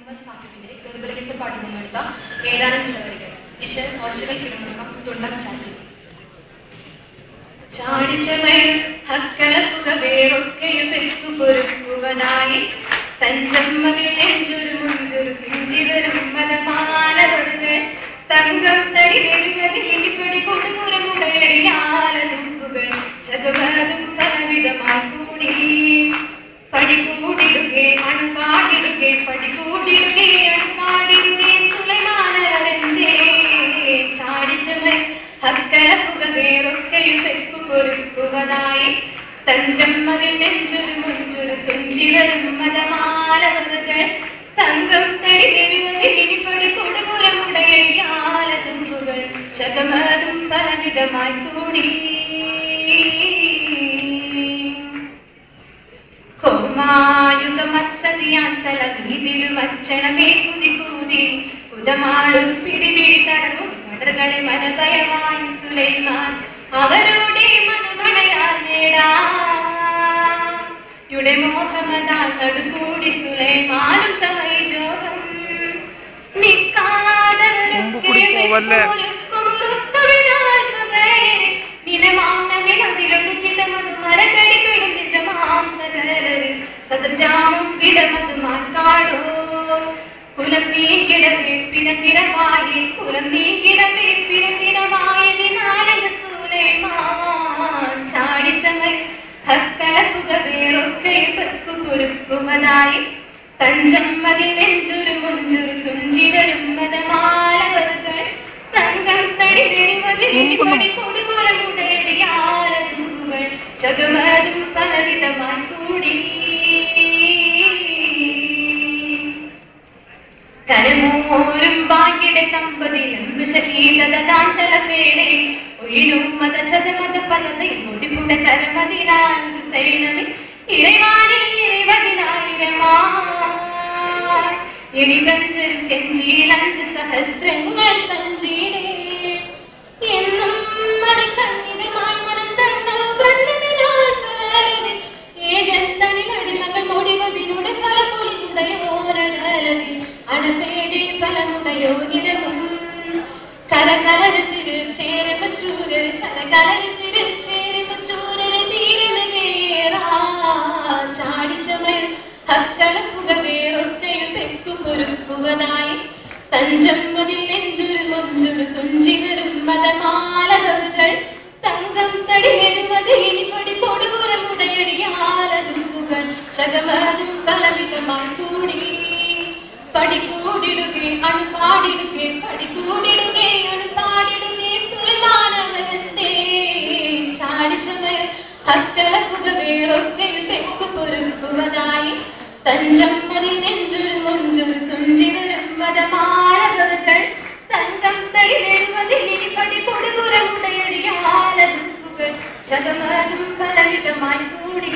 മുഹമ്മദ് സാഹിബിന്റെ ദുർബലകിസ പാട്ടിൽ നിന്നെടുത്ത ഏതാനും ചിലവഴികൾ ദിശ ഓശകൾ കിടമുറക്കം തുണ്ടം ചാച്ചി ചാടിച്ചമയം ഹക്കളപ്പുക വേറൊക്കെയും പെറ്റു പൊരുക്കുവനായി തഞ്ചമ്മതിൽ നെഞ്ചൊരു മുഞ്ചൊരു തുഞ്ചി വരും മതമാലവറുകൾ തങ്കം തടി നെരുകതിൽ ഇനിപ്പൊടി കൊടുകുരമുടയടിയാല തുമ്പുകൾ ശതമാനം പലവിധമായി കൂടി പടികൂടിടുകെ അണുപാടിടുകെ പടികൂടിടുകെ അണുപാടിടുകെ സുലൈമാനരന്റെ ചാടിച്ചമയ ഹക്കളപ്പുക വേറൊക്കെയും പെക്കു പൊരുക്കുവതായി തഞ്ചമ്മതിൽ നെഞ്ചൊരു മുഞ്ചൊരു തുഞ്ചി വരും മതമാലവറുകൾ തങ്കം തടി നെരുകതിൽ ഇനിപ്പൊടി കൊടുകുരമുടയടിയാല തുമ്പുകൾ ശതമാനം പലവിധമായി കൂടി കൊമായുഗമച്ചതിയാൻ തല നീതിലും അച്ഛനമേ കുതി കൂതി കുതമാളും പിടിപിടി തടവും മടർകളെ മനഭയമായി സുലൈമാൻ അവരുടെ മനമണയാൽ നേടായുടെ മോഹമതാൽ നടുകൂടി സുലൈമാനും തവൈ ജോഗം സദർജാമും വിടമതുമായി കാടോ കുലം നീക്കിടവേ പിരത്തിരമായി കുലം നീക്കിടവേ പിരത്തിരമായതിനാലക സുലൈമാൻ ചാടിച്ചമയ ഹക്കളപ്പുക വേറൊക്കെ പെക്കു പൊരുക്കുവതായി തഞ്ചമ്മതിൽ നെഞ്ചൊരു മുഞ്ചൊരു തുഞ്ചി വരും മതമാലവറുകൾ തങ്കം തടി നെരുവതിൽ ഇനിപ്പൊടി കൊടുകുരമുടയടിയാല തുമ്പുകൾ ശതമാനം പലവിധമായി കൂടി കലമൂരും ബാക്കിയുടെ തമ്പതിലും വിഷകീതതാന്തളപേടെ ഒഴിലും മത ചതമത പലതൈ മുതിപ്പുടെ തരമതിനാൻ ഹുസൈനമി ഇறைவானில் இறைவதினாயிரமாய் ഇടികഞ്ചൽ കെഞ്ചിയിലഞ്ച് സഹസ്രങ്ങൾ തഞ്ചീടേ എന്നും മറിക്കണ്ണിതമായി മനം തണ്ണു കണ്ണുമിനാൽ ഫലരവി ഏകത്തണി അടിമകൾ മുടിവതിനുടെ ഫലപൊലിയുടയോരലവി അണഫേടി ഫലമുടയോ നിരവും കലകലരസിൽ ചേരമച്ചൂരൽ കലകലരസിൽ ചേരമച്ചൂരൽ തീരമേറാ ചാടിച്ചമയ ഹക്കളപ്പുക വേറൊക്കെയും പെക്കു പൊരുക്കുവതായി തഞ്ചമ്മതിൽ നെഞ്ചൊരു മൊഞ്ചൊരു തുഞ്ചി വരും മതമാലവറുകൾ തങ്കം തടി നെരുവതിൽ ഇനിപ്പൊടി കൊടുകുരമുടയടിയാല തുമ്പുകൾ ശതമാനം പലവിധമായി കൂടി പടികൂടിടുകെ അണുപാടിടുകെ പടികൂടിടുകെ അണുപാടിടുകെ സുലൈമാനവരന്റെ ചാടിച്ചമയ ഹക്കളപ്പുക വേറൊക്കെയും പെക്കു പൊരുക്കുവതായി തഞ്ചമ്മതിൽ നെഞ്ചൊരു മുഞ്ചൊരു തുഞ്ചി വരും മതമാലവറുകൾ തങ്കം തടി നെരുവതിൽ ഇനിപ്പൊടി കൊടുകുരമുടയടിയാല തുമ്പുകൾ ശതമാനം പലവിധമായി കൂടി